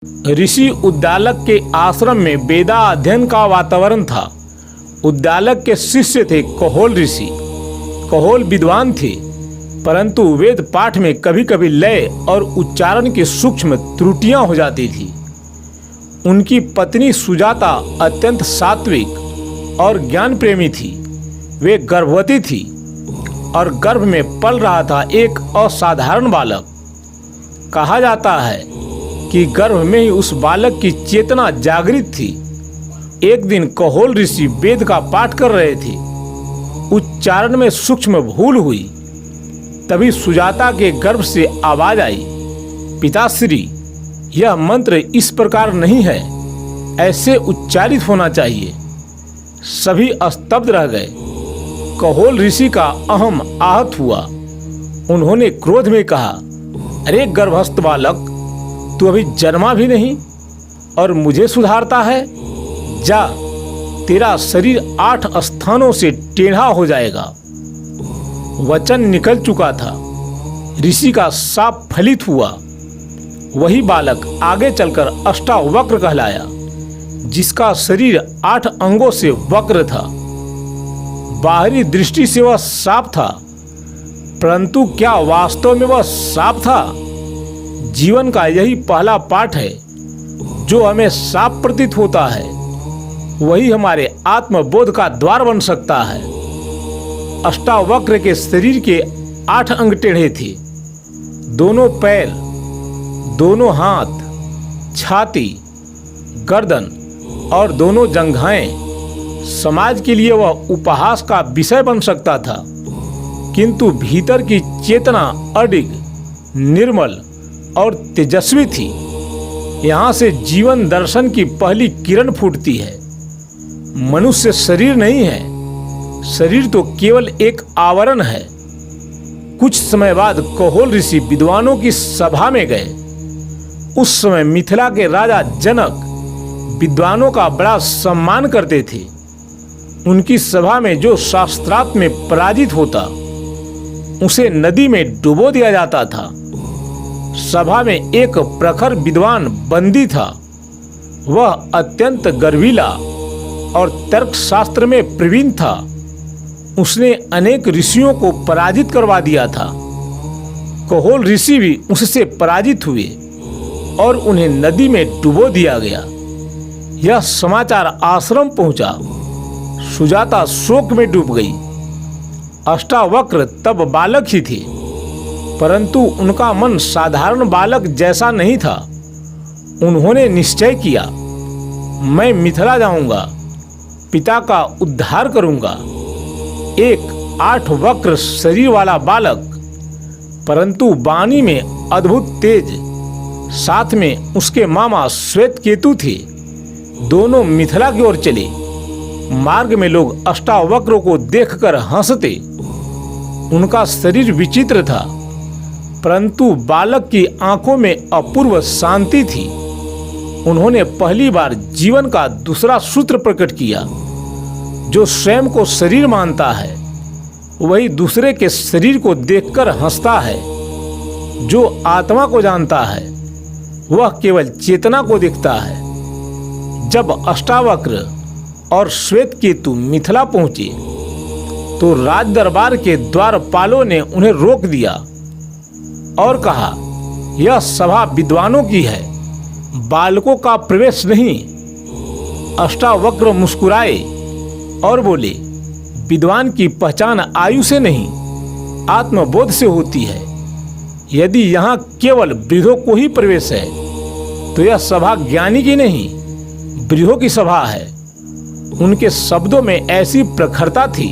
ऋषि उद्दालक के आश्रम में वेदा अध्ययन का वातावरण था। उद्दालक के शिष्य थे कहोल ऋषि। कहोल विद्वान थे, परंतु वेद पाठ में कभी कभी लय और उच्चारण की सूक्ष्म त्रुटियां हो जाती थी। उनकी पत्नी सुजाता अत्यंत सात्विक और ज्ञान प्रेमी थी। वे गर्भवती थी और गर्भ में पल रहा था एक असाधारण बालक। कहा जाता है कि गर्भ में ही उस बालक की चेतना जागृत थी। एक दिन कहोल ऋषि वेद का पाठ कर रहे थे। उच्चारण में सूक्ष्म भूल हुई। तभी सुजाता के गर्भ से आवाज आई, पिताश्री, यह मंत्र इस प्रकार नहीं है, ऐसे उच्चारित होना चाहिए। सभी स्तब्ध रह गए। कहोल ऋषि का अहम आहत हुआ। उन्होंने क्रोध में कहा, अरे गर्भस्थ बालक, तू अभी जन्मा भी नहीं और मुझे सुधारता है। जा, तेरा शरीर 8 स्थानों से टेढ़ा हो जाएगा। वचन निकल चुका था। ऋषि का शाप फलित हुआ। वही बालक आगे चलकर अष्टावक्र कहलाया, जिसका शरीर 8 अंगों से वक्र था। बाहरी दृष्टि से वह सांप था, परंतु क्या वास्तव में वह सांप था? जीवन का यही पहला पाठ है जो हमें सांप प्रतीत होता है। वही हमारे आत्मबोध का द्वार बन सकता है। अष्टावक्र के शरीर के 8 अंग टेढ़े थे। दोनों पैर, दोनों हाथ, छाती, गर्दन और दोनों जंघाएं। समाज के लिए वह उपहास का विषय बन सकता था, किंतु भीतर की चेतना अडिग, निर्मल और तेजस्वी थी। यहाँ से जीवन दर्शन की पहली किरण फूटती है। मनुष्य शरीर नहीं है। शरीर तो केवल एक आवरण है। कुछ समय बाद कहोल ऋषि विद्वानों की सभा में गए। उस समय मिथिला के राजा जनक विद्वानों का बड़ा सम्मान करते थे। उनकी सभा में जो शास्त्रार्थ में पराजित होता, उसे नदी में डुबो दिया जाता था। सभा में एक प्रखर विद्वान बंदी था। वह अत्यंत गर्वीला और तर्कशास्त्र में प्रवीण था। उसने अनेक ऋषियों को पराजित करवा दिया था। कहोल ऋषि भी उससे पराजित हुए और उन्हें नदी में डुबो दिया गया। यह समाचार आश्रम पहुंचा। सुजाता शोक में डूब गई। अष्टावक्र तब बालक ही थे, परंतु उनका मन साधारण बालक जैसा नहीं था। उन्होंने निश्चय किया, मैं मिथिला जाऊंगा, पिता का उद्धार करूंगा। एक 8 वक्र शरीर वाला बालक, परंतु वाणी में अद्भुत तेज। साथ में उसके मामा श्वेत केतु थे। दोनों मिथिला की ओर चले। मार्ग में लोग अष्टावक्रों को देखकर हंसते। उनका शरीर विचित्र था, परंतु बालक की आंखों में अपूर्व शांति थी। उन्होंने पहली बार जीवन का दूसरा सूत्र प्रकट किया। जो स्वयं को शरीर मानता है, वही दूसरे के शरीर को देखकर हंसता है। जो आत्मा को जानता है, वह केवल चेतना को देखता है। जब अष्टावक्र और श्वेत केतु मिथिला पहुंचे, तो राज दरबार के द्वारपालों ने उन्हें रोक दिया और कहा, यह सभा विद्वानों की है, बालकों का प्रवेश नहीं। अष्टावक्र मुस्कुराए और बोले, विद्वान की पहचान आयु से नहीं, आत्मबोध से होती है। यदि यहाँ केवल वृद्धों को ही प्रवेश है, तो यह सभा ज्ञानी की नहीं, वृद्धों की सभा है। उनके शब्दों में ऐसी प्रखरता थी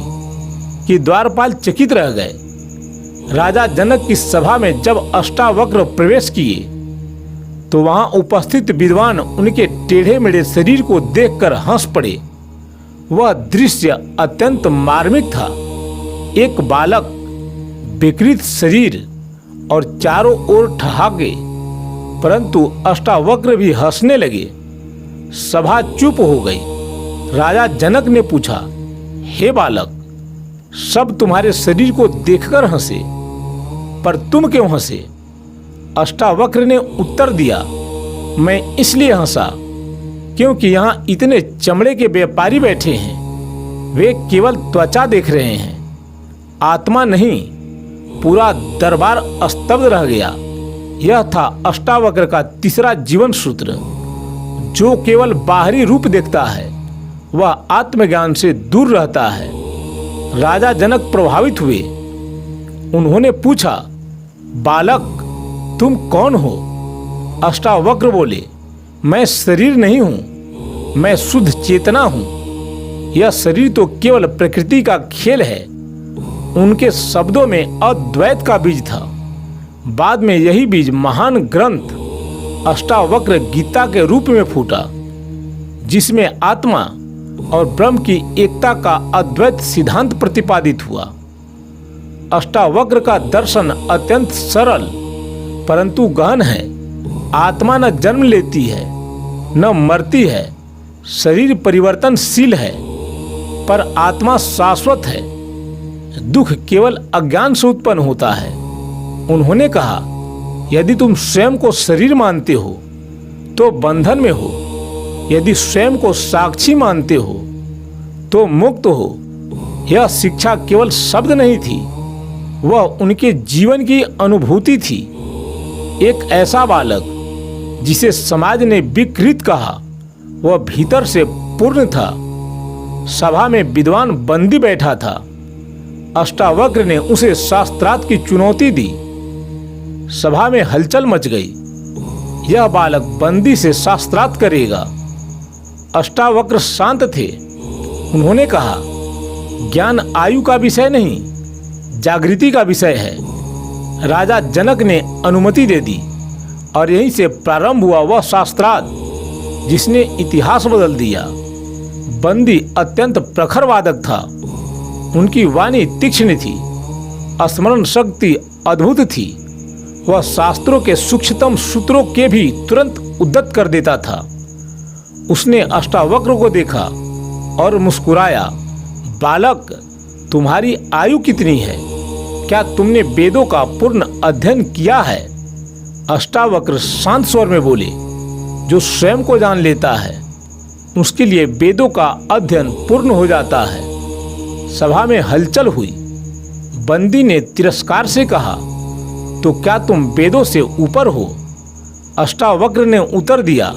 कि द्वारपाल चकित रह गए। राजा जनक की सभा में जब अष्टावक्र प्रवेश किए, तो वहां उपस्थित विद्वान उनके टेढ़े मेढ़े शरीर को देखकर हंस पड़े। वह दृश्य अत्यंत मार्मिक था। एक बालक, विकृत शरीर और चारों ओर ठहाके, परंतु अष्टावक्र भी हंसने लगे। सभा चुप हो गई। राजा जनक ने पूछा, हे बालक, सब तुम्हारे शरीर को देखकर हंसे, पर तुम क्यों हंसे? अष्टावक्र ने उत्तर दिया, मैं इसलिए हंसा क्योंकि यहाँ इतने चमड़े के व्यापारी बैठे हैं, वे केवल त्वचा देख रहे हैं, आत्मा नहीं। पूरा दरबार स्तब्ध रह गया। यह था अष्टावक्र का तीसरा जीवन सूत्र। जो केवल बाहरी रूप देखता है वह आत्मज्ञान से दूर रहता है। राजा जनक प्रभावित हुए। उन्होंने पूछा, बालक तुम कौन हो? अष्टावक्र बोले, मैं शरीर नहीं हूँ, मैं शुद्ध चेतना हूँ। यह शरीर तो केवल प्रकृति का खेल है। उनके शब्दों में अद्वैत का बीज था। बाद में यही बीज महान ग्रंथ अष्टावक्र गीता के रूप में फूटा, जिसमें आत्मा और ब्रह्म की एकता का अद्वैत सिद्धांत प्रतिपादित हुआ। अष्टावक्र का दर्शन अत्यंत सरल परंतु गहन है। आत्मा न जन्म लेती है न मरती है। शरीर परिवर्तनशील है पर आत्मा शाश्वत है। दुख केवल अज्ञान से उत्पन्न होता है। उन्होंने कहा, यदि तुम स्वयं को शरीर मानते हो तो बंधन में हो, यदि स्वयं को साक्षी मानते हो तो मुक्त हो। यह शिक्षा केवल शब्द नहीं थी, वह उनके जीवन की अनुभूति थी। एक ऐसा बालक जिसे समाज ने विकृत कहा, वह भीतर से पूर्ण था। सभा में विद्वान बंदी बैठा था। अष्टावक्र ने उसे शास्त्रार्थ की चुनौती दी। सभा में हलचल मच गई। यह बालक बंदी से शास्त्रार्थ करेगा। अष्टावक्र शांत थे। उन्होंने कहा, ज्ञान आयु का विषय नहीं, जागृति का विषय है। राजा जनक ने अनुमति दे दी और यहीं से प्रारंभ हुआ वह शास्त्रार्थ जिसने इतिहास बदल दिया। बंदी अत्यंत प्रखर वादक था। उनकी वाणी तीक्ष्ण थी, स्मरण शक्ति अद्भुत थी। वह शास्त्रों के सूक्ष्मतम सूत्रों के भी तुरंत उद्धत कर देता था। उसने अष्टावक्र को देखा और मुस्कुराया। बालक, तुम्हारी आयु कितनी है? क्या तुमने वेदों का पूर्ण अध्ययन किया है? अष्टावक्र शांत स्वर में बोले, जो स्वयं को जान लेता है उसके लिए वेदों का अध्ययन पूर्ण हो जाता है। सभा में हलचल हुई। बंदी ने तिरस्कार से कहा, तो क्या तुम वेदों से ऊपर हो? अष्टावक्र ने उत्तर दिया,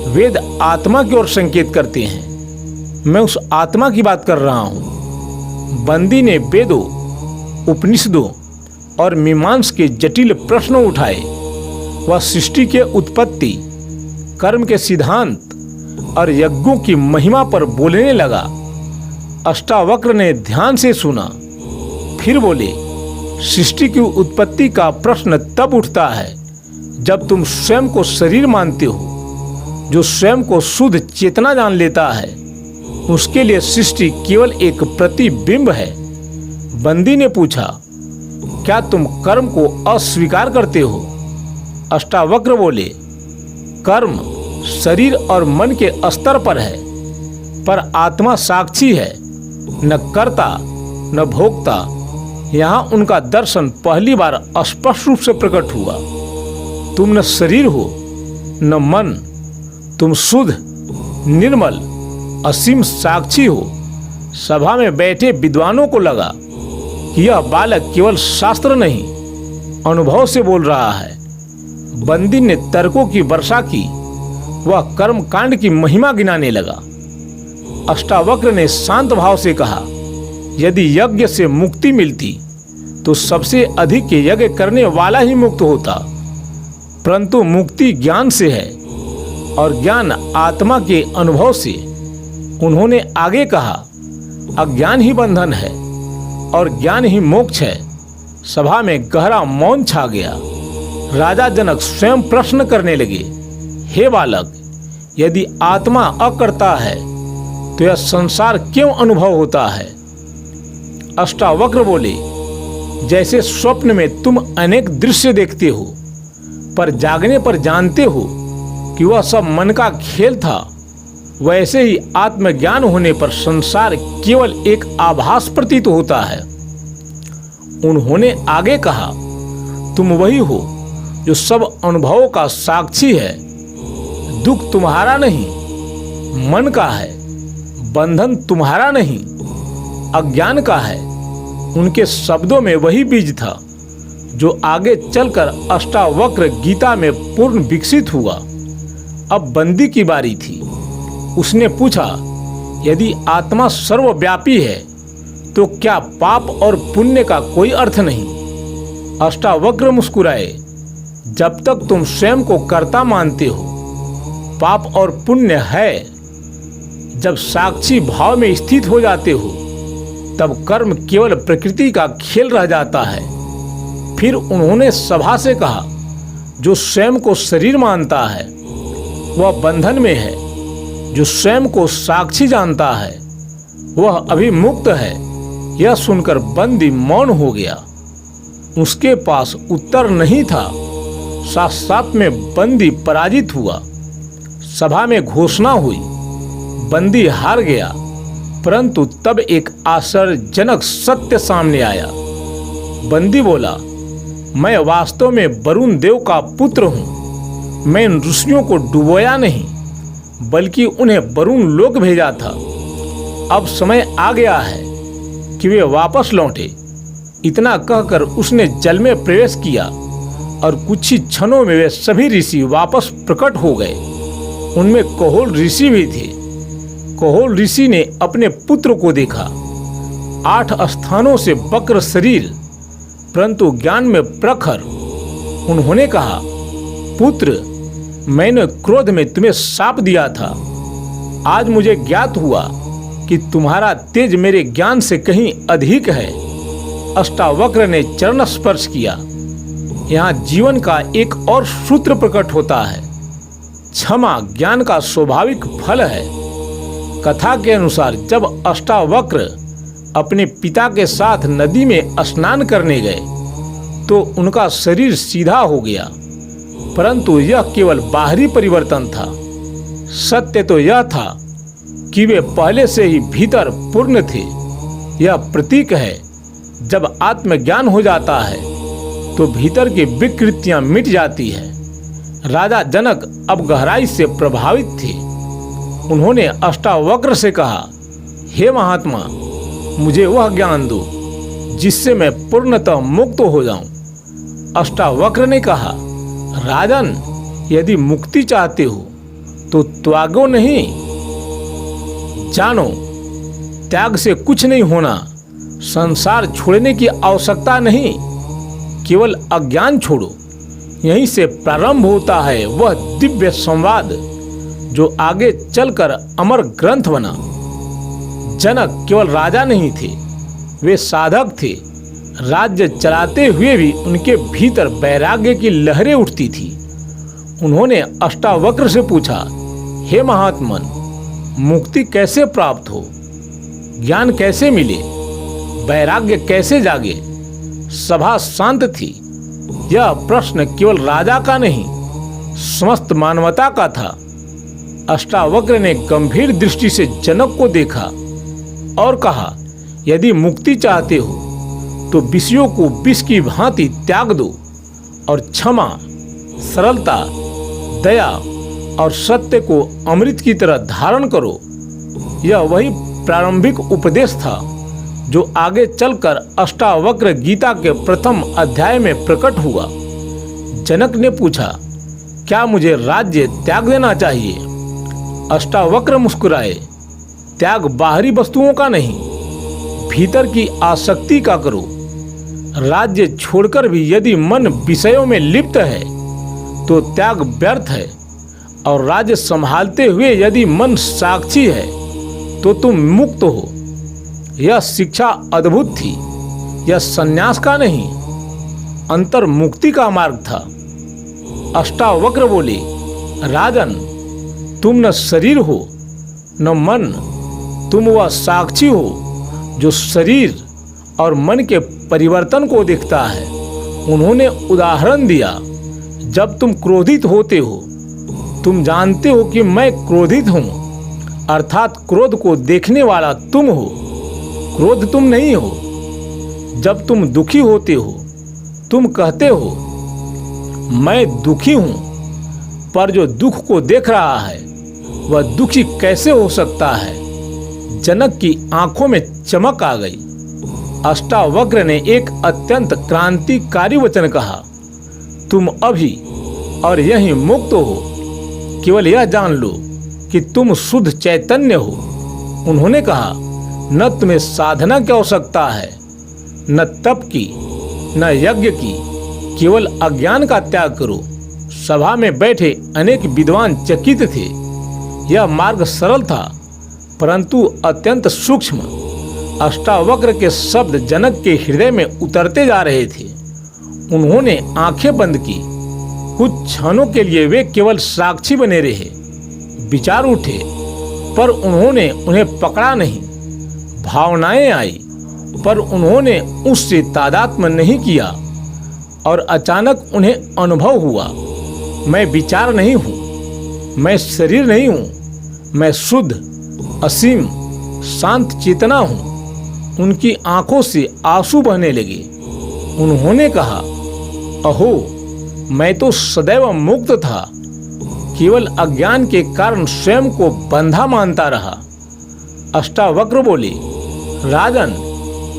वेद आत्मा की ओर संकेत करते हैं। मैं उस आत्मा की बात कर रहा हूँ। बंदी ने वेदों, उपनिषदों और मीमांस के जटिल प्रश्न उठाए। वह सृष्टि के उत्पत्ति, कर्म के सिद्धांत और यज्ञों की महिमा पर बोलने लगा। अष्टावक्र ने ध्यान से सुना, फिर बोले, सृष्टि की उत्पत्ति का प्रश्न तब उठता है जब तुम स्वयं को शरीर मानते हो। जो स्वयं को शुद्ध चेतना जान लेता है उसके लिए सृष्टि केवल एक प्रतिबिंब है। बंदी ने पूछा, क्या तुम कर्म को अस्वीकार करते हो? अष्टावक्र बोले, कर्म शरीर और मन के स्तर पर है, पर आत्मा साक्षी है, न कर्ता न भोक्ता। यहाँ उनका दर्शन पहली बार स्पष्ट रूप से प्रकट हुआ। तुम न शरीर हो न मन, तुम शुद्ध, निर्मल, असीम साक्षी हो। सभा में बैठे विद्वानों को लगा कि यह बालक केवल शास्त्र नहीं, अनुभव से बोल रहा है। बंदी ने तर्कों की वर्षा की। वह कर्म कांड की महिमा गिनाने लगा। अष्टावक्र ने शांत भाव से कहा, यदि यज्ञ से मुक्ति मिलती तो सबसे अधिक यज्ञ करने वाला ही मुक्त होता, परंतु मुक्ति ज्ञान से है और ज्ञान आत्मा के अनुभव से। उन्होंने आगे कहा, अज्ञान ही बंधन है और ज्ञान ही मोक्ष है। सभा में गहरा मौन छा गया। राजा जनक स्वयं प्रश्न करने लगे, हे बालक, यदि आत्मा अकर्ता है तो यह संसार क्यों अनुभव होता है? अष्टावक्र बोले, जैसे स्वप्न में तुम अनेक दृश्य देखते हो पर जागने पर जानते हो कि वह सब मन का खेल था, वैसे ही आत्मज्ञान होने पर संसार केवल एक आभास प्रतीत होता है। उन्होंने आगे कहा, तुम वही हो जो सब अनुभवों का साक्षी है। दुख तुम्हारा नहीं, मन का है। बंधन तुम्हारा नहीं, अज्ञान का है। उनके शब्दों में वही बीज था जो आगे चलकर अष्टावक्र गीता में पूर्ण विकसित हुआ। अब बंदी की बारी थी। उसने पूछा, यदि आत्मा सर्वव्यापी है तो क्या पाप और पुण्य का कोई अर्थ नहीं? अष्टावक्र मुस्कुराए, जब तक तुम स्वयं को कर्ता मानते हो पाप और पुण्य है। जब साक्षी भाव में स्थित हो जाते हो तब कर्म केवल प्रकृति का खेल रह जाता है। फिर उन्होंने सभा से कहा, जो स्वयं को शरीर मानता है वह बंधन में है, जो स्वयं को साक्षी जानता है वह अभी मुक्त है। यह सुनकर बंदी मौन हो गया। उसके पास उत्तर नहीं था। साथ में बंदी पराजित हुआ। सभा में घोषणा हुई, बंदी हार गया। परंतु तब एक आश्चर्यजनक सत्य सामने आया। बंदी बोला, मैं वास्तव में वरुण देव का पुत्र हूँ। मैं इन ऋषियों को डुबोया नहीं बल्कि उन्हें वरुण लोक भेजा था। अब समय आ गया है कि वे वापस लौटे। इतना कहकर उसने जल में प्रवेश किया और कुछ ही क्षणों में वे सभी ऋषि वापस प्रकट हो गए। उनमें कहोल ऋषि भी थे। कहोल ऋषि ने अपने पुत्र को देखा। 8 स्थानों से वक्र शरीर, परंतु ज्ञान में प्रखर। उन्होंने कहा, पुत्र, मैंने क्रोध में तुम्हें शाप दिया था। आज मुझे ज्ञात हुआ कि तुम्हारा तेज मेरे ज्ञान से कहीं अधिक है। अष्टावक्र ने चरण स्पर्श किया। यहाँ जीवन का एक और सूत्र प्रकट होता है। क्षमा ज्ञान का स्वाभाविक फल है। कथा के अनुसार जब अष्टावक्र अपने पिता के साथ नदी में स्नान करने गए तो उनका शरीर सीधा हो गया, परंतु यह केवल बाहरी परिवर्तन था। सत्य तो यह था कि वे पहले से ही भीतर पूर्ण थे। यह प्रतीक है, जब आत्मज्ञान हो जाता है तो भीतर की विकृतियां मिट जाती है। राजा जनक अब गहराई से प्रभावित थे। उन्होंने अष्टावक्र से कहा, हे महात्मा, मुझे वह ज्ञान दो जिससे मैं पूर्णतः मुक्त हो जाऊं। अष्टावक्र ने कहा, राजन, यदि मुक्ति चाहते हो तो त्यागो नहीं। जानो, त्याग से कुछ नहीं होना। संसार छोड़ने की आवश्यकता नहीं, केवल अज्ञान छोड़ो। यहीं से प्रारंभ होता है वह दिव्य संवाद जो आगे चलकर अमर ग्रंथ बना। जनक केवल राजा नहीं थे, वे साधक थे। राज्य चलाते हुए भी उनके भीतर वैराग्य की लहरें उठती थी। उन्होंने अष्टावक्र से पूछा, हे महात्मन, मुक्ति कैसे प्राप्त हो? ज्ञान कैसे मिले? वैराग्य कैसे जागे? सभा शांत थी। यह प्रश्न केवल राजा का नहीं, समस्त मानवता का था। अष्टावक्र ने गंभीर दृष्टि से जनक को देखा और कहा, यदि मुक्ति चाहते हो तो विषयों को विष की भांति त्याग दो और क्षमा, सरलता, दया और सत्य को अमृत की तरह धारण करो। यह वही प्रारंभिक उपदेश था जो आगे चलकर अष्टावक्र गीता के प्रथम अध्याय में प्रकट हुआ। जनक ने पूछा, क्या मुझे राज्य त्याग देना चाहिए? अष्टावक्र मुस्कुराए, त्याग बाहरी वस्तुओं का नहीं, भीतर की आसक्ति का करो। राज्य छोड़कर भी यदि मन विषयों में लिप्त है तो त्याग व्यर्थ है, और राज्य संभालते हुए यदि मन साक्षी है तो तुम मुक्त हो। यह शिक्षा अद्भुत थी। यह संन्यास का नहीं, अंतर मुक्ति का मार्ग था। अष्टावक्र बोले, राजन, तुम न शरीर हो न मन, तुम वह साक्षी हो जो शरीर और मन के परिवर्तन को देखता है। उन्होंने उदाहरण दिया, जब तुम क्रोधित होते हो तुम जानते हो कि मैं क्रोधित हूँ, अर्थात क्रोध को देखने वाला तुम हो, क्रोध तुम नहीं हो। जब तुम दुखी होते हो तुम कहते हो मैं दुखी हूँ, पर जो दुख को देख रहा है वह दुखी कैसे हो सकता है। जनक की आंखों में चमक आ गई। अष्टावक्र ने एक अत्यंत क्रांतिकारी वचन कहा, तुम अभी और यहीं मुक्त हो। केवल यह जान लो कि तुम शुद्ध चैतन्य हो। उन्होंने कहा, न तुम्हें साधना की आवश्यकता है, न तप की, न यज्ञ की, केवल अज्ञान का त्याग करो। सभा में बैठे अनेक विद्वान चकित थे। यह मार्ग सरल था परंतु अत्यंत सूक्ष्म। अष्टावक्र के शब्द जनक के हृदय में उतरते जा रहे थे। उन्होंने आंखें बंद की। कुछ क्षणों के लिए वे केवल साक्षी बने रहे। विचार उठे पर उन्होंने उन्हें पकड़ा नहीं। भावनाएं आई पर उन्होंने उससे तादात्म्य नहीं किया। और अचानक उन्हें अनुभव हुआ, मैं विचार नहीं हूँ, मैं शरीर नहीं हूँ, मैं शुद्ध असीम शांत चेतना हूँ। उनकी आंखों से आंसू बहने लगे। उन्होंने कहा, अहो, मैं तो सदैव मुक्त था, केवल अज्ञान के कारण स्वयं को बंधा मानता रहा। अष्टावक्र बोले, राजन,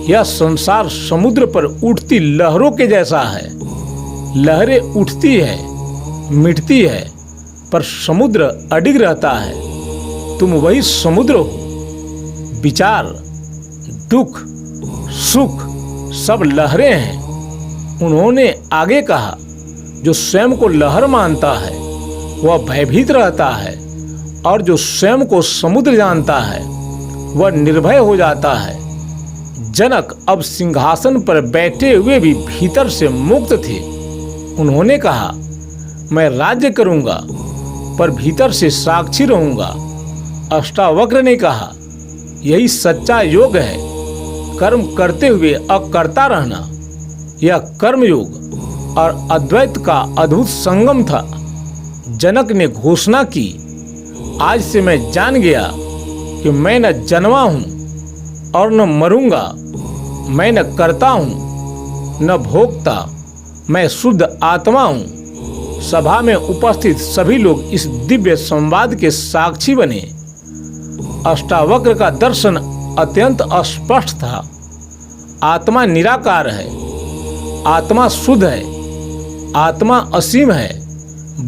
यह संसार समुद्र पर उठती लहरों के जैसा है। लहरें उठती है, मिटती है, पर समुद्र अडिग रहता है। तुम वही समुद्र हो। विचार, दुख, सुख सब लहरें हैं। उन्होंने आगे कहा, जो स्वयं को लहर मानता है वह भयभीत रहता है, और जो स्वयं को समुद्र जानता है वह निर्भय हो जाता है। जनक अब सिंहासन पर बैठे हुए भी भीतर से मुक्त थे। उन्होंने कहा, मैं राज्य करूंगा पर भीतर से साक्षी रहूंगा। अष्टावक्र ने कहा, यही सच्चा योग है, कर्म करते हुए अकर्ता रहना। यह कर्म योग और अद्वैत का अद्भुत संगम था। जनक ने घोषणा की, आज से मैं जान गया कि मैं न जन्मा हूँ और न मरूंगा। मैं न करता हूँ न भोगता, मैं शुद्ध आत्मा हूँ। सभा में उपस्थित सभी लोग इस दिव्य संवाद के साक्षी बने। अष्टावक्र का दर्शन अत्यंत स्पष्ट था। आत्मा निराकार है, आत्मा शुद्ध है, आत्मा असीम है,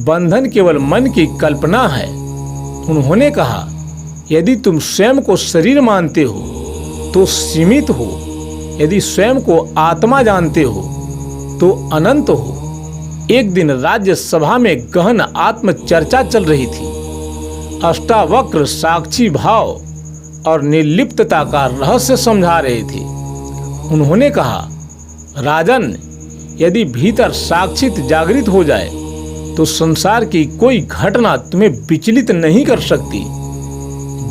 बंधन केवल मन की कल्पना है। उन्होंने कहा, यदि तुम स्वयं को शरीर मानते हो तो सीमित हो, यदि स्वयं को आत्मा जानते हो तो अनंत हो। एक दिन राज्य सभा में गहन आत्म चर्चा चल रही थी। अष्टावक्र साक्षी भाव और निर्लिप्तता का रहस्य समझा रहे थे। उन्होंने कहा, राजन, यदि भीतर साक्षित जागृत हो जाए तो संसार की कोई घटना तुम्हें विचलित नहीं कर सकती।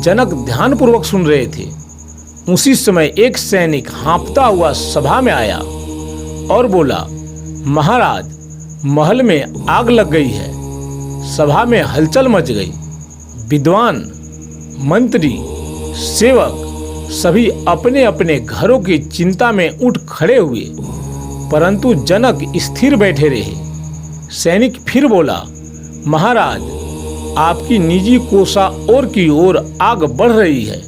जनक ध्यानपूर्वक सुन रहे थे। उसी समय एक सैनिक हाँफता हुआ सभा में आया और बोला, महाराज, महल में आग लग गई है। सभा में हलचल मच गई। विद्वान, मंत्री, सेवक सभी अपने अपने घरों की चिंता में उठ खड़े हुए, परंतु जनक स्थिर बैठे रहे। सैनिक फिर बोला, महाराज, आपकी निजी कोषा ओर की ओर आग बढ़ रही है।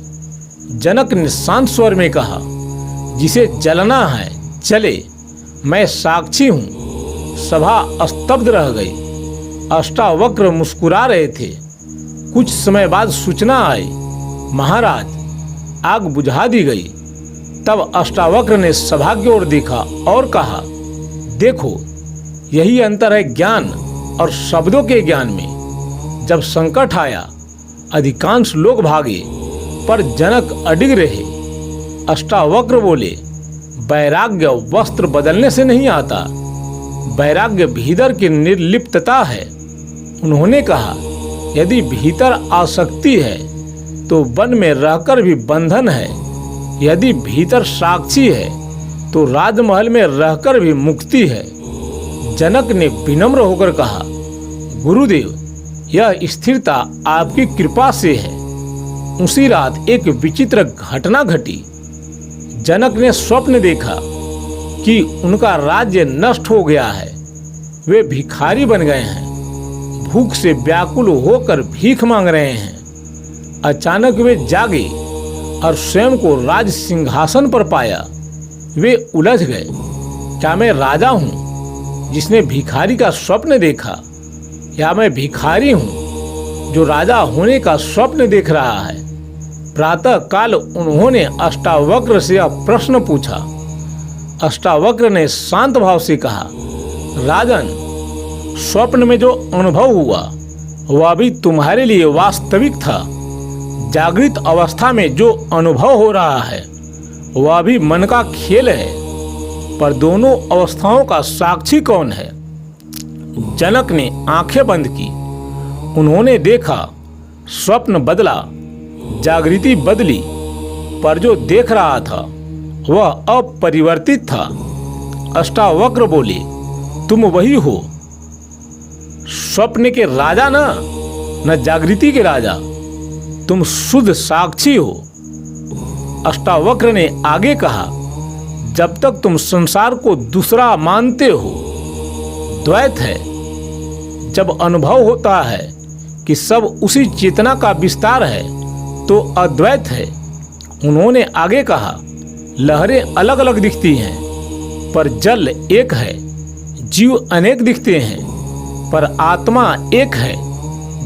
जनक ने शांत स्वर में कहा, जिसे जलना है जले, मैं साक्षी हूँ। सभा स्तब्ध रह गई। अष्टावक्र मुस्कुरा रहे थे। कुछ समय बाद सूचना आई, महाराज, आग बुझा दी गई। तब अष्टावक्र ने सभा की ओर देखा और कहा, देखो, यही अंतर है ज्ञान और शब्दों के ज्ञान में। जब संकट आया अधिकांश लोग भागे पर जनक अडिग रहे। अष्टावक्र बोले, वैराग्य वस्त्र बदलने से नहीं आता, वैराग्य भीतर की निर्लिप्तता है। उन्होंने कहा, यदि भीतर आसक्ति है तो वन में रहकर भी बंधन है, यदि भीतर साक्षी है तो राजमहल में रहकर भी मुक्ति है। जनक ने विनम्र होकर कहा, गुरुदेव, यह स्थिरता आपकी कृपा से है। उसी रात एक विचित्र घटना घटी। जनक ने स्वप्न देखा कि उनका राज्य नष्ट हो गया है, वे भिखारी बन गए हैं। भूख से व्याकुल होकर भीख मांग रहे हैं। अचानक वे जागे और स्वयं को राज सिंहासन पर पाया। वे उलझ गए, क्या मैं राजा हूँ जिसने भिखारी का स्वप्न देखा, या मैं भिखारी हूँ जो राजा होने का स्वप्न देख रहा है। प्रातः काल उन्होंने अष्टावक्र से यह प्रश्न पूछा। अष्टावक्र ने शांत भाव से कहा, राजन, स्वप्न में जो अनुभव हुआ वह भी तुम्हारे लिए वास्तविक था। जागृत अवस्था में जो अनुभव हो रहा है वह भी मन का खेल है, पर दोनों अवस्थाओं का साक्षी कौन है? जनक ने आंखें बंद की। उन्होंने देखा, स्वप्न बदला, जागृति बदली, पर जो देख रहा था वह अपरिवर्तित था। अष्टावक्र बोले, तुम वही हो, स्वप्न के राजा न जागृति के राजा, तुम शुद्ध साक्षी हो। अष्टावक्र ने आगे कहा, जब तक तुम संसार को दूसरा मानते हो द्वैत है। जब अनुभव होता है कि सब उसी चेतना का विस्तार है तो अद्वैत है। उन्होंने आगे कहा, लहरें अलग अलग दिखती हैं पर जल एक है, जीव अनेक दिखते हैं पर आत्मा एक है।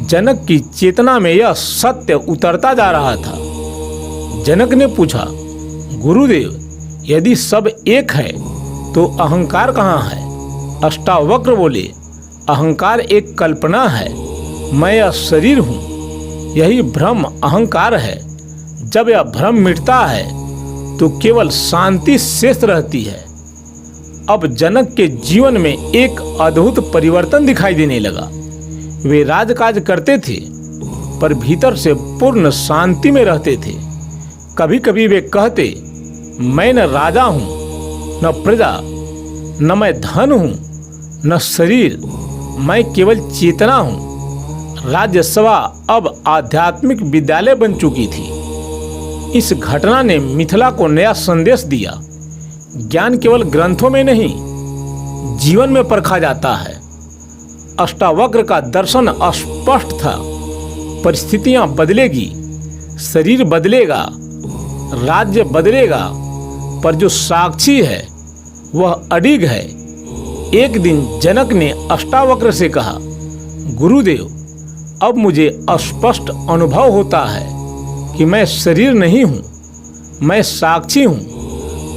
जनक की चेतना में यह सत्य उतरता जा रहा था। जनक ने पूछा, गुरुदेव, यदि सब एक है तो अहंकार कहाँ है? अष्टावक्र बोले, अहंकार एक कल्पना है, मैं यह शरीर हूँ, यही भ्रम अहंकार है। जब यह भ्रम मिटता है तो केवल शांति शेष रहती है। अब जनक के जीवन में एक अद्भुत परिवर्तन दिखाई देने लगा। वे राजकाज करते थे पर भीतर से पूर्ण शांति में रहते थे। कभी कभी वे कहते, मैं न राजा हूँ न प्रजा, न मैं धन हूँ न शरीर, मैं केवल चेतना हूँ। राज्यसभा अब आध्यात्मिक विद्यालय बन चुकी थी। इस घटना ने मिथिला को नया संदेश दिया। ज्ञान केवल ग्रंथों में नहीं, जीवन में परखा जाता है। अष्टावक्र का दर्शन अस्पष्ट था। परिस्थितियां बदलेगी, शरीर बदलेगा, राज्य बदलेगा, पर जो साक्षी है वह अडिग है। एक दिन जनक ने अष्टावक्र से कहा, गुरुदेव, अब मुझे स्पष्ट अनुभव होता है कि मैं शरीर नहीं हूँ, मैं साक्षी हूँ,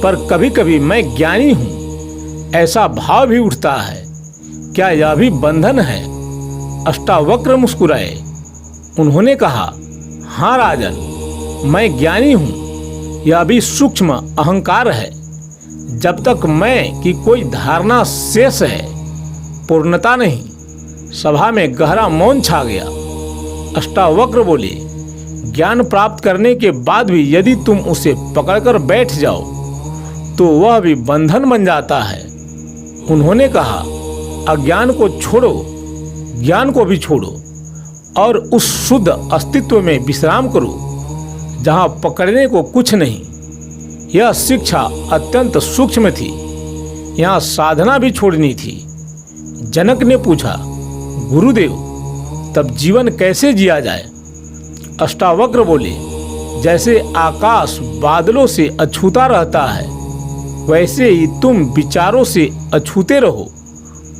पर कभी कभी मैं ज्ञानी हूँ। ऐसा भाव भी उठता है, क्या यह भी बंधन है? अष्टावक्र मुस्कुराए। उन्होंने कहा, हाँ राजन, मैं ज्ञानी हूँ, यह भी सूक्ष्म अहंकार है। जब तक मैं की कोई धारणा शेष है, पूर्णता नहीं। सभा में गहरा मौन छा गया। अष्टावक्र बोले, ज्ञान प्राप्त करने के बाद भी यदि तुम उसे पकड़कर बैठ जाओ तो वह भी बंधन बन जाता है। उन्होंने कहा, अज्ञान को छोड़ो, ज्ञान को भी छोड़ो और उस शुद्ध अस्तित्व में विश्राम करो जहाँ पकड़ने को कुछ नहीं। यह शिक्षा अत्यंत सूक्ष्म थी, यहाँ साधना भी छोड़नी थी। जनक ने पूछा, गुरुदेव, तब जीवन कैसे जिया जाए? अष्टावक्र बोले, जैसे आकाश बादलों से अछूता रहता है वैसे ही तुम विचारों से अछूते रहो।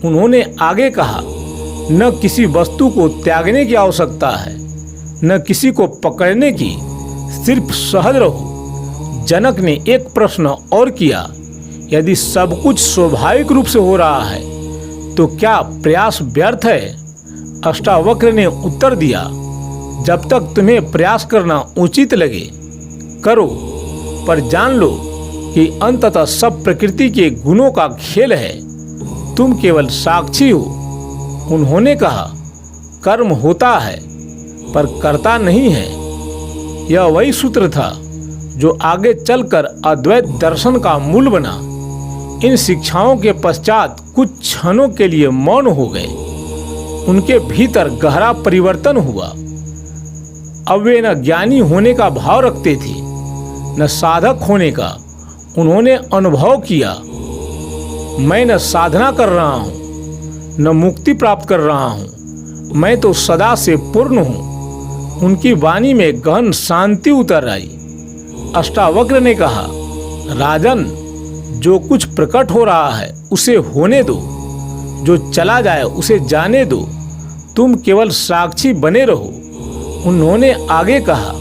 उन्होंने आगे कहा, न किसी वस्तु को त्यागने की आवश्यकता है, न किसी को पकड़ने की, सिर्फ सहज रहो। जनक ने एक प्रश्न और किया, यदि सब कुछ स्वाभाविक रूप से हो रहा है तो क्या प्रयास व्यर्थ है? अष्टावक्र ने उत्तर दिया, जब तक तुम्हें प्रयास करना उचित लगे करो, पर जान लो कि अंततः सब प्रकृति के गुणों का खेल है, तुम केवल साक्षी हो। उन्होंने कहा, कर्म होता है पर कर्ता नहीं है। यह वही सूत्र था जो आगे चलकर अद्वैत दर्शन का मूल बना। इन शिक्षाओं के पश्चात कुछ क्षणों के लिए मौन हो गए। उनके भीतर गहरा परिवर्तन हुआ। अब वे न ज्ञानी होने का भाव रखते थे न साधक होने का। उन्होंने अनुभव किया, मैं न साधना कर रहा हूँ न मुक्ति प्राप्त कर रहा हूँ, मैं तो सदा से पूर्ण हूँ। उनकी वाणी में गहन शांति उतर आई। अष्टावक्र ने कहा, राजन, जो कुछ प्रकट हो रहा है उसे होने दो, जो चला जाए उसे जाने दो, तुम केवल साक्षी बने रहो। उन्होंने आगे कहा,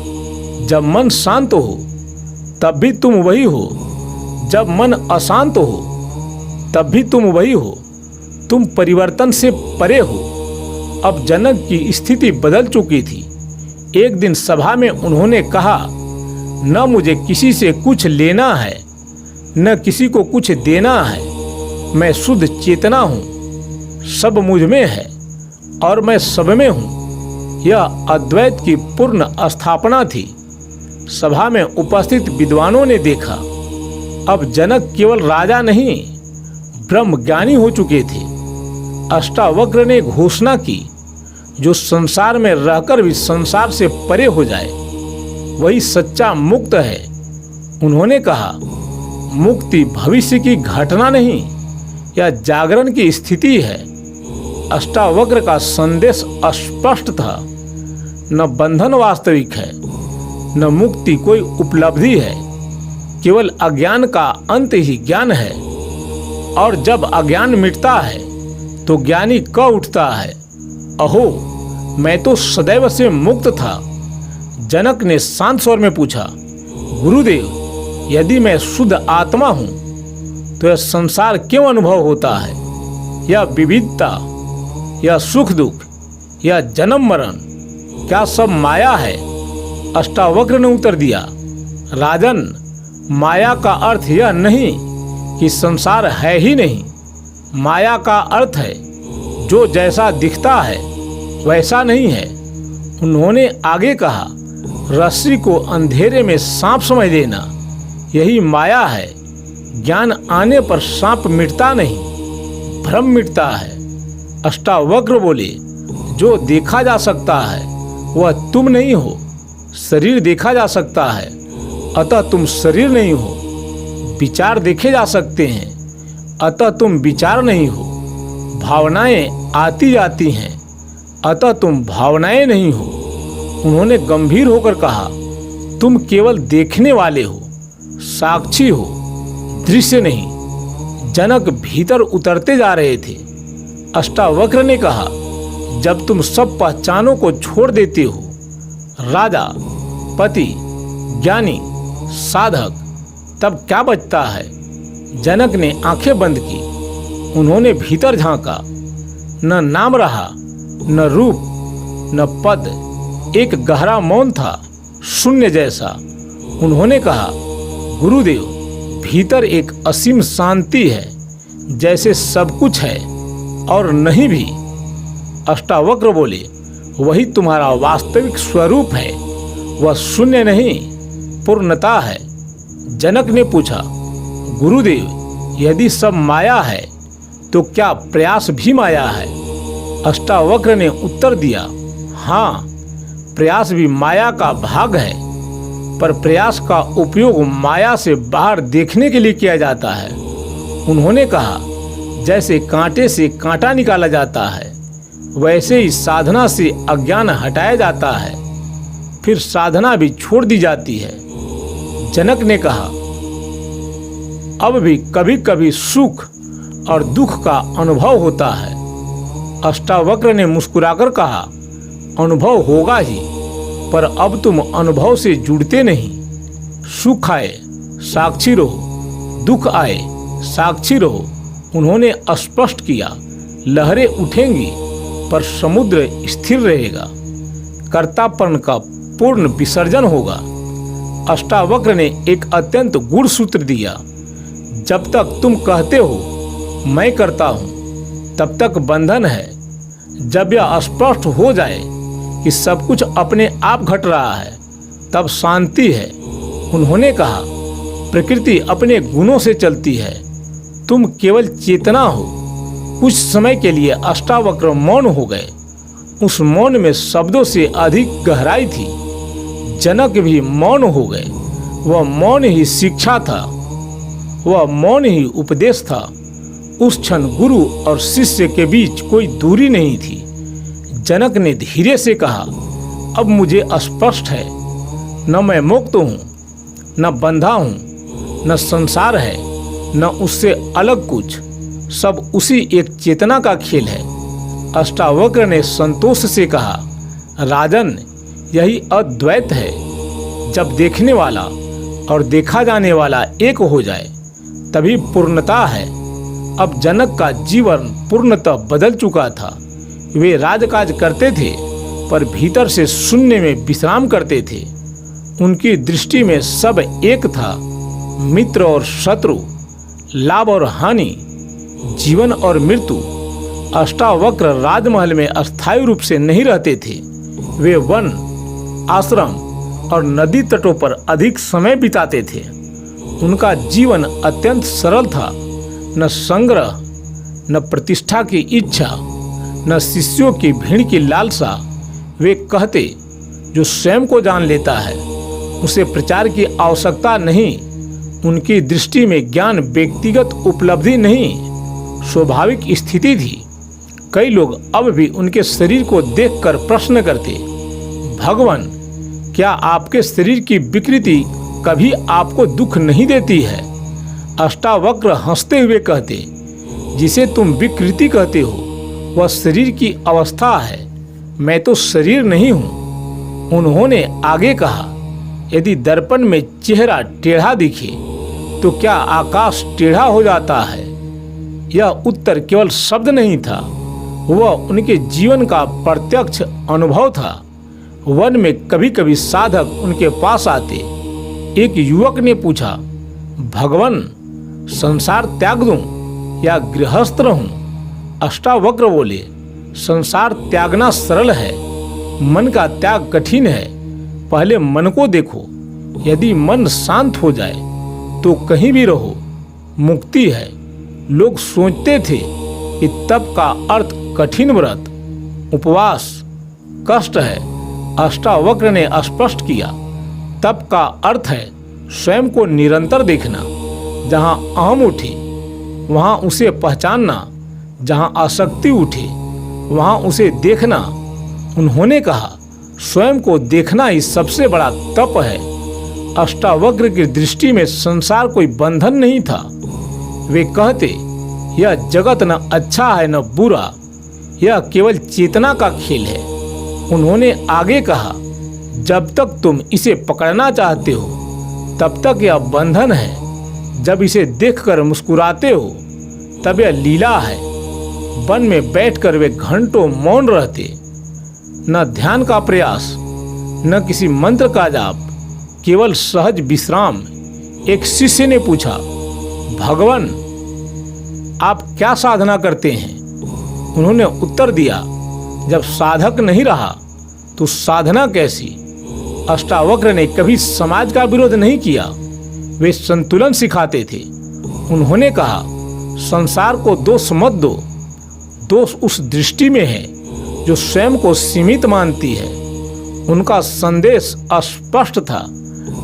जब मन शांत हो तब भी तुम वही हो, जब मन अशांत हो तब भी तुम वही हो। तुम परिवर्तन से परे हो। अब जनक की स्थिति बदल चुकी थी। एक दिन सभा में उन्होंने कहा, न मुझे किसी से कुछ लेना है, न किसी को कुछ देना है। मैं शुद्ध चेतना हूँ, सब मुझ में है और मैं सब में हूँ। यह अद्वैत की पूर्ण स्थापना थी। सभा में उपस्थित विद्वानों ने देखा, अब जनक केवल राजा नहीं, ब्रह्मज्ञानी हो चुके थे। अष्टावक्र ने घोषणा की, जो संसार में रहकर भी संसार से परे हो जाए वही सच्चा मुक्त है। उन्होंने कहा, मुक्ति भविष्य की घटना नहीं, यह जागरण की स्थिति है। अष्टावक्र का संदेश स्पष्ट था। न बंधन वास्तविक है, न मुक्ति कोई उपलब्धि है। केवल अज्ञान का अंत ही ज्ञान है। और जब अज्ञान मिटता है तो ज्ञानी क उठता है, अहो, मैं तो सदैव से मुक्त था। जनक ने शांत स्वर में पूछा, गुरुदेव, यदि मैं शुद्ध आत्मा हूँ तो यह संसार क्यों अनुभव होता है? यह विविधता, यह सुख दुख, यह जन्म मरण, क्या सब माया है? अष्टावक्र ने उत्तर दिया, राजन, माया का अर्थ यह नहीं कि संसार है ही नहीं। माया का अर्थ है जो जैसा दिखता है वैसा नहीं है। उन्होंने आगे कहा, रस्सी को अंधेरे में सांप समझ लेना, यही माया है। ज्ञान आने पर सांप मिटता नहीं, भ्रम मिटता है। अष्टावक्र बोले, जो देखा जा सकता है वह तुम नहीं हो। शरीर देखा जा सकता है, अतः तुम शरीर नहीं हो। विचार देखे जा सकते हैं, अतः तुम विचार नहीं हो। भावनाएं आती जाती हैं, अतः तुम भावनाएं नहीं हो। उन्होंने गंभीर होकर कहा, तुम केवल देखने वाले हो, साक्षी हो, दृश्य नहीं। जनक भीतर उतरते जा रहे थे। अष्टावक्र ने कहा, जब तुम सब पहचानों को छोड़ देते हो, राजा, पति, ज्ञानी, साधक, तब क्या बचता है? जनक ने आंखें बंद की। उन्होंने भीतर झांका। न नाम रहा, न रूप, न पद। एक गहरा मौन था, शून्य जैसा। उन्होंने कहा, गुरुदेव, भीतर एक असीम शांति है, जैसे सब कुछ है और नहीं भी। अष्टावक्र बोले, वही तुम्हारा वास्तविक स्वरूप है। वह शून्य नहीं, पूर्णता है। जनक ने पूछा, गुरुदेव, यदि सब माया है तो क्या प्रयास भी माया है? अष्टावक्र ने उत्तर दिया, हाँ, प्रयास भी माया का भाग है, पर प्रयास का उपयोग माया से बाहर देखने के लिए किया जाता है। उन्होंने कहा, जैसे कांटे से कांटा निकाला जाता है, वैसे ही साधना से अज्ञान हटाया जाता है, फिर साधना भी छोड़ दी जाती है। जनक ने कहा, अब भी कभी कभी सुख और दुख का अनुभव होता है। अष्टावक्र ने मुस्कुराकर कहा, अनुभव होगा ही, पर अब तुम अनुभव से जुड़ते नहीं। सुख आए साक्षी रहो, दुख आए साक्षी रहो। उन्होंने स्पष्ट किया, लहरें उठेंगी पर समुद्र स्थिर रहेगा। कर्तापन का पूर्ण विसर्जन होगा। अष्टावक्र ने एक अत्यंत गूढ़ सूत्र दिया, जब तक तुम कहते हो मैं करता हूँ, तब तक बंधन है। जब यह स्पष्ट हो जाए कि सब कुछ अपने आप घट रहा है, तब शांति है। उन्होंने कहा, प्रकृति अपने गुणों से चलती है, तुम केवल चेतना हो। कुछ समय के लिए अष्टावक्र मौन हो गए। उस मौन में शब्दों से अधिक गहराई थी। जनक भी मौन हो गए। वह मौन ही शिक्षा था, वह मौन ही उपदेश था। उस क्षण गुरु और शिष्य के बीच कोई दूरी नहीं थी। जनक ने धीरे से कहा, अब मुझे स्पष्ट है, न मैं मुक्त हूँ, न बंधा हूँ, न संसार है, न उससे अलग कुछ, सब उसी एक चेतना का खेल है। अष्टावक्र ने संतोष से कहा, राजन, यही अद्वैत है। जब देखने वाला और देखा जाने वाला एक हो जाए तभी पूर्णता है। अब जनक का जीवन पूर्णतः बदल चुका था। वे राजकाज करते थे पर भीतर से शून्य में विश्राम करते थे। उनकी दृष्टि में सब एक था, मित्र और शत्रु, लाभ और हानि, जीवन और मृत्यु। अष्टावक्र राजमहल में अस्थायी रूप से नहीं रहते थे। वे वन, आश्रम और नदी तटों पर अधिक समय बिताते थे। उनका जीवन अत्यंत सरल था। न संग्रह, न प्रतिष्ठा की इच्छा, न शिष्यों की भीड़ की लालसा। वे कहते, जो स्वयं को जान लेता है उसे प्रचार की आवश्यकता नहीं। उनकी दृष्टि में ज्ञान व्यक्तिगत उपलब्धि नहीं, स्वाभाविक स्थिति थी। कई लोग अब भी उनके शरीर को देखकर प्रश्न करते, भगवान, क्या आपके शरीर की विकृति कभी आपको दुख नहीं देती है? अष्टावक्र हंसते हुए कहते, जिसे तुम विकृति कहते हो वह शरीर की अवस्था है, मैं तो शरीर नहीं हूँ। उन्होंने आगे कहा, यदि दर्पण में चेहरा टेढ़ा दिखे तो क्या आकाश टेढ़ा हो जाता है? यह उत्तर केवल शब्द नहीं था, वह उनके जीवन का प्रत्यक्ष अनुभव था। वन में कभी कभी साधक उनके पास आते। एक युवक ने पूछा, भगवान, संसार त्याग दूं या गृहस्थ रहूं? अष्टावक्र बोले, संसार त्यागना सरल है, मन का त्याग कठिन है। पहले मन को देखो, यदि मन शांत हो जाए तो कहीं भी रहो, मुक्ति है। लोग सोचते थे कि तप का अर्थ कठिन व्रत, उपवास, कष्ट है। अष्टावक्र ने स्पष्ट किया, तप का अर्थ है स्वयं को निरंतर देखना। जहाँ अहम उठे वहाँ उसे पहचानना, जहाँ आसक्ति उठे वहाँ उसे देखना। उन्होंने कहा, स्वयं को देखना ही सबसे बड़ा तप है। अष्टावक्र की दृष्टि में संसार कोई बंधन नहीं था। वे कहते, यह जगत न अच्छा है न बुरा, यह केवल चेतना का खेल है। उन्होंने आगे कहा, जब तक तुम इसे पकड़ना चाहते हो तब तक यह बंधन है, जब इसे देखकर मुस्कुराते हो तब यह लीला है। वन में बैठकर वे घंटों मौन रहते, न ध्यान का प्रयास, न किसी मंत्र का जाप, केवल सहज विश्राम। एक शिष्य ने पूछा, भगवान, आप क्या साधना करते हैं? उन्होंने उत्तर दिया, जब साधक नहीं रहा तो साधना कैसी? अष्टावक्र ने कभी समाज का विरोध नहीं किया, वे संतुलन सिखाते थे। उन्होंने कहा, संसार को दोष मत दो, दोष उस दृष्टि में है जो स्वयं को सीमित मानती है। उनका संदेश स्पष्ट था,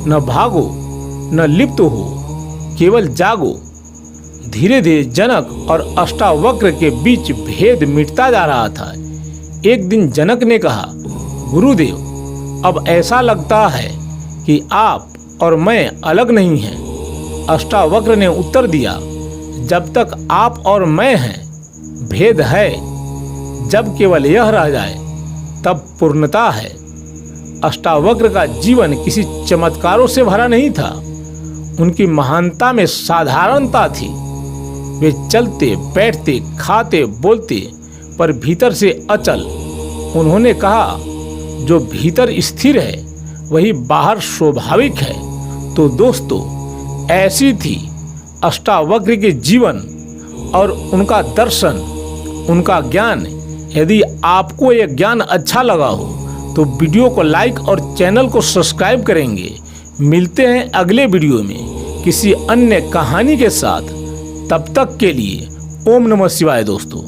न भागो न लिप्त हो, केवल जागो। धीरे धीरे जनक और अष्टावक्र के बीच भेद मिटता जा रहा था। एक दिन जनक ने कहा, गुरुदेव, अब ऐसा लगता है कि आप और मैं अलग नहीं हैं। अष्टावक्र ने उत्तर दिया, जब तक आप और मैं हैं भेद है, जब केवल यह रह जाए तब पूर्णता है। अष्टावक्र का जीवन किसी चमत्कारों से भरा नहीं था, उनकी महानता में साधारणता थी। वे चलते, बैठते, खाते, बोलते, पर भीतर से अचल। उन्होंने कहा, जो भीतर स्थिर है वही बाहर स्वाभाविक है। तो दोस्तों, ऐसी थी अष्टावक्र के जीवन और उनका दर्शन, उनका ज्ञान। यदि आपको यह ज्ञान अच्छा लगा हो तो वीडियो को लाइक और चैनल को सब्सक्राइब करेंगे। मिलते हैं अगले वीडियो में किसी अन्य कहानी के साथ। तब तक के लिए ओम नमः शिवाय दोस्तों।